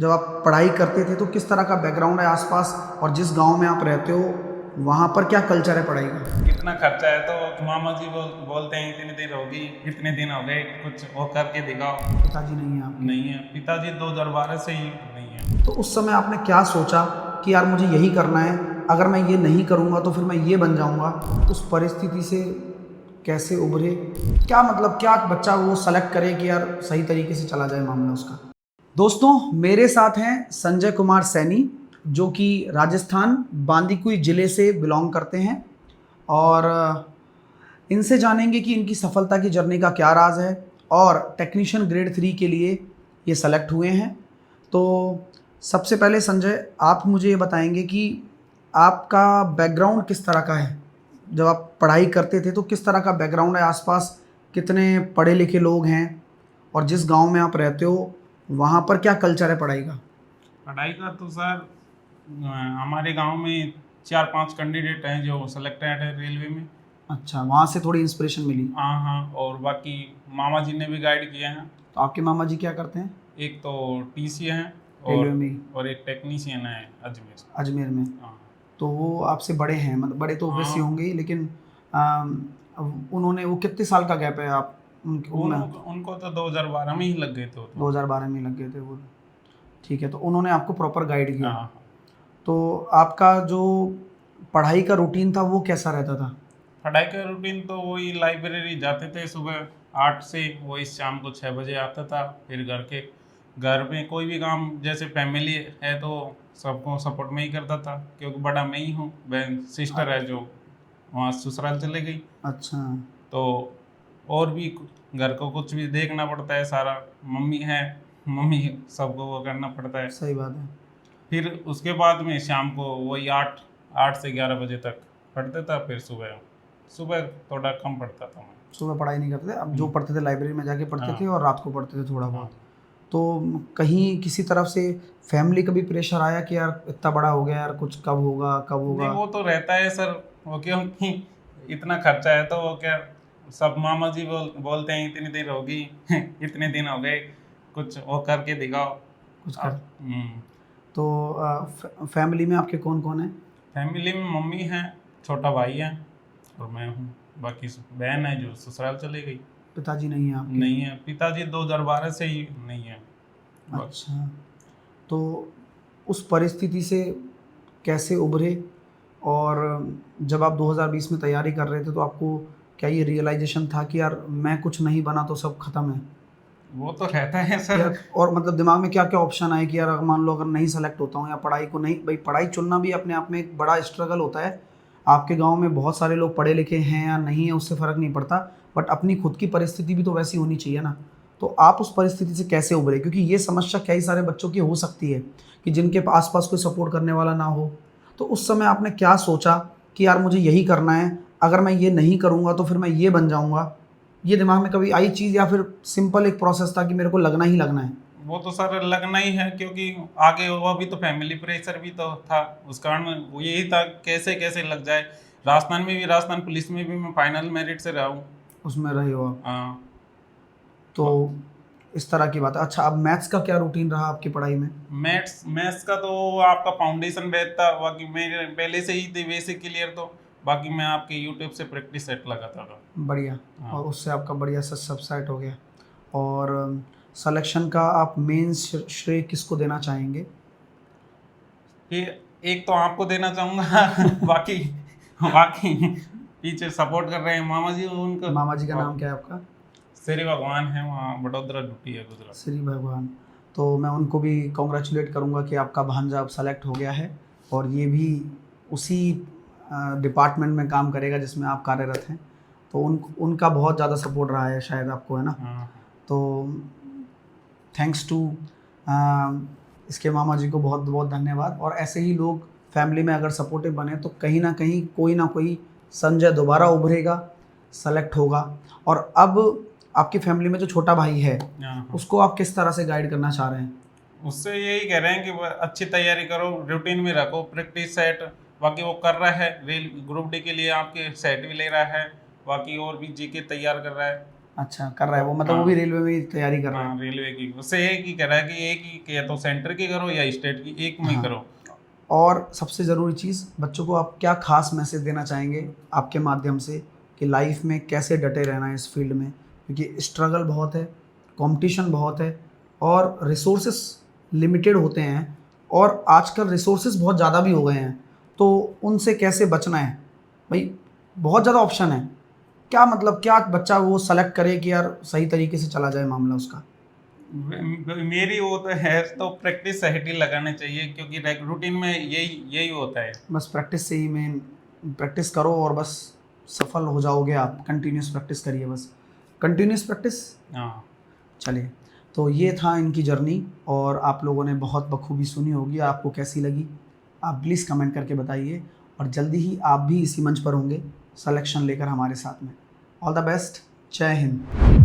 जब आप पढ़ाई करते थे तो किस तरह का बैकग्राउंड है आसपास, और जिस गांव में आप रहते हो वहाँ पर क्या कल्चर है पढ़ाई का? कितना खर्चा है तो मामा जी बोलते हैं इतने दिन होगी, इतने दिन हो गए, कुछ वो करके दिखाओ। पिताजी नहीं है आपके? नहीं है, पिताजी 2012 से ही नहीं है। तो उस समय आपने क्या सोचा कि यार मुझे यही करना है, अगर मैं ये नहीं करूँगा तो फिर मैं ये बन जाऊँगा? उस परिस्थिति से कैसे उभरे? क्या मतलब क्या बच्चा वो सेलेक्ट करे कि यार सही तरीके से चला जाए मामला उसका? दोस्तों, मेरे साथ हैं संजय कुमार सैनी, जो कि राजस्थान बांदीकुई ज़िले से बिलोंग करते हैं, और इनसे जानेंगे कि इनकी सफलता की जर्नी का क्या राज है, और टेक्नीशियन ग्रेड 3 के लिए ये सेलेक्ट हुए हैं। तो सबसे पहले संजय, आप मुझे ये बताएंगे कि आपका बैकग्राउंड किस तरह का है? जब आप पढ़ाई करते थे तो किस तरह का बैकग्राउंड है आसपास, कितने पढ़े लिखे लोग हैं, और जिस गांव में आप रहते हो वहाँ पर क्या कल्चर है पढ़ाई का? पढ़ाई का तो सर हमारे गांव में 4-5 कैंडिडेट हैं जो सेलेक्टेड है रेलवे में। अच्छा, वहाँ से थोड़ी इंस्पिरेशन मिली। हाँ हाँ, और बाकी मामा जी ने भी गाइड किया है। तो आपके मामा जी क्या करते हैं? एक तो टीसी हैं रेलवे में? और एक टेक्नीशियन है अजमेर से। अजमेर में? हाँ तो वो आपसे बड़े हैं, मतलब बड़े तो ऑब्वियसली हाँ। होंगे ही, लेकिन अब उन्होंने, वो कितने साल का गैप है आप उनमें? उनको तो 2012 में ही लग गए थे वो तो। 2012 में लग गए थे वो? ठीक है, तो उन्होंने आपको प्रॉपर गाइड किया। हाँ, तो आपका जो पढ़ाई का रूटीन था वो कैसा रहता था? पढ़ाई का रूटीन तो वही, लाइब्रेरी जाते थे सुबह 8 से, वही शाम को 6 बजे आता था। फिर घर में कोई भी काम, जैसे फैमिली है तो सबको सपोर्ट में ही करता था, क्योंकि बड़ा मैं ही हूँ, बहन सिस्टर है जो वहाँ ससुराल चले गई। अच्छा। तो और भी घर को कुछ भी देखना पड़ता है सारा, मम्मी है, मम्मी सबको वो करना पड़ता है। सही बात है। फिर उसके बाद में शाम को वही 8 से 11 बजे तक पढ़ता था। फिर सुबह सुबह थोड़ा कम पढ़ता था मैं। सुबह पढ़ाई नहीं करते थे, अब जो पढ़ते थे लाइब्रेरी में जाके पढ़ते थे, हाँ और रात को पढ़ते थे थोड़ा हाँ। बहुत। तो कहीं किसी तरफ से फैमिली का भी प्रेशर आया कि यार इतना बड़ा हो गया यार, कुछ कब होगा कब नहीं, होगा? वो तो रहता है सर, वो क्योंकि इतना खर्चा है तो वो क्या, सब मामा जी बोलते हैं इतनी देर होगी इतने दिन हो गए, कुछ वो करके दिखाओ। कुछ कर। अब तो फैमिली में आपके कौन कौन है? फैमिली में मम्मी है, छोटा भाई है और मैं हूँ। बाकी बहन है जो ससुराल चली गई। पिताजी नहीं है आपके? नहीं है, पिताजी 2012 से ही नहीं है। अच्छा। तो उस परिस्थिति से कैसे उभरे, और जब आप 2020 में तैयारी कर रहे थे तो आपको क्या ये रियलाइजेशन था कि यार मैं कुछ नहीं बना तो सब खत्म है? वो तो रहता है सर। यार, और मतलब दिमाग में क्या क्या ऑप्शन आए कि यार अगर मान लो अगर नहीं सेलेक्ट होता हूँ, या पढ़ाई को नहीं, भाई पढ़ाई चुनना भी अपने आप में एक बड़ा स्ट्रगल होता है। आपके गांव में बहुत सारे लोग पढ़े लिखे हैं या नहीं है उससे फ़र्क नहीं पड़ता, बट अपनी खुद की परिस्थिति भी तो वैसी होनी चाहिए ना। तो आप उस परिस्थिति से कैसे उभरे? क्योंकि ये समस्या कई सारे बच्चों की हो सकती है कि जिनके आसपास कोई सपोर्ट करने वाला ना हो। तो उस समय आपने क्या सोचा कि यार मुझे यही करना है, अगर मैं ये नहीं करूँगा तो फिर मैं ये बन जाऊँगा? ये दिमाग में कभी आई चीज़, या फिर सिंपल एक प्रोसेस था कि मेरे को लगना ही लगना है? वो तो सर लगना ही है, क्योंकि आगे वो भी तो फैमिली प्रेशर भी तो था, उस कारण वो यही था कैसे कैसे लग जाए। राजस्थान पुलिस में भी मैं फाइनल मेरिट से रहा हूँ। उसमें रहे हो आप? हाँ। तो इस तरह की बात है। अच्छा, अब मैथ्स का क्या रूटीन रहा आपकी पढ़ाई में? मैथ्स का तो आपका फाउंडेशन बेस था, बाकी मेरे पहले से ही थे बेसिक क्लियर, तो बाकी मैं आपके यूट्यूब से प्रैक्टिस सेट लगाता था। बढ़िया। हाँ। और उससे आपका बढ़िया सा सब सेट हो गया। और सिलेक्शन का आप मेन श्रेय किसको देना चाहेंगे? फिर एक तो आपको देना चाहूँगा बाकी बाकी पीछे सपोर्ट कर रहे हैं मामा जी, उनका। मामा जी का नाम क्या है आपका? श्री भगवान है, वहाँ बड़ोदरा ड्यूटी है, गुजरात। श्री भगवान। तो मैं उनको भी कॉन्ग्रेचुलेट करूंगा कि आपका भांजा अब सेलेक्ट हो गया है, और ये भी उसी डिपार्टमेंट में काम करेगा जिसमें आप कार्यरत हैं। तो उनका बहुत ज़्यादा सपोर्ट रहा है शायद आपको, है ना? हाँ। तो थैंक्स टू इसके मामा जी को बहुत बहुत धन्यवाद। और ऐसे ही लोग फैमिली में अगर सपोर्टिव बने तो कहीं ना कोई संजय दोबारा उभरेगा, सेलेक्ट होगा। और अब आपकी फैमिली में जो छोटा भाई है हाँ। उसको आप किस तरह से गाइड करना चाह रहे हैं? उससे यही कह रहे हैं कि वो अच्छी तैयारी करो, रूटीन में रखो, प्रैक्टिस सेट। बाकी वो कर रहा है, रेल ग्रुप डी के लिए आपके सेट भी ले रहा है, बाकी और भी जीके तैयार कर रहा है। अच्छा कर रहा है वो, मतलब वो हाँ। भी रेलवे में ही तैयारी कर रहा है। हाँ रेलवे की, उससे एक ही कह रहा है कि एक ही, या तो सेंटर की करो या स्टेट की, एक में ही हाँ। करो। और सबसे ज़रूरी चीज़, बच्चों को आप क्या खास मैसेज देना चाहेंगे आपके माध्यम से कि लाइफ में कैसे डटे रहना है इस फील्ड में, क्योंकि स्ट्रगल बहुत है, कंपटीशन बहुत है और रिसोर्सेस लिमिटेड होते हैं और आजकल रिसोर्सेस बहुत ज़्यादा भी हो गए हैं, तो उनसे कैसे बचना है भाई? बहुत ज़्यादा ऑप्शन है, क्या मतलब क्या बच्चा वो सेलेक्ट करे कि यार सही तरीके से चला जाए मामला उसका? मेरी वो तो है, तो प्रैक्टिस सही ही लगानी चाहिए, क्योंकि रूटीन में यही यही होता है। बस प्रैक्टिस से ही मेन, प्रैक्टिस करो और बस सफल हो जाओगे आप। कंटिन्यूस प्रैक्टिस करिए, बस कंटिन्यूस प्रैक्टिस। हाँ। चलिए, तो ये था इनकी जर्नी और आप लोगों ने बहुत बखूबी सुनी होगी। आपको कैसी लगी आप प्लीज़ कमेंट करके बताइए और जल्दी ही आप भी इसी मंच पर होंगे सिलेक्शन लेकर हमारे साथ में। ऑल द बेस्ट, जय हिंद।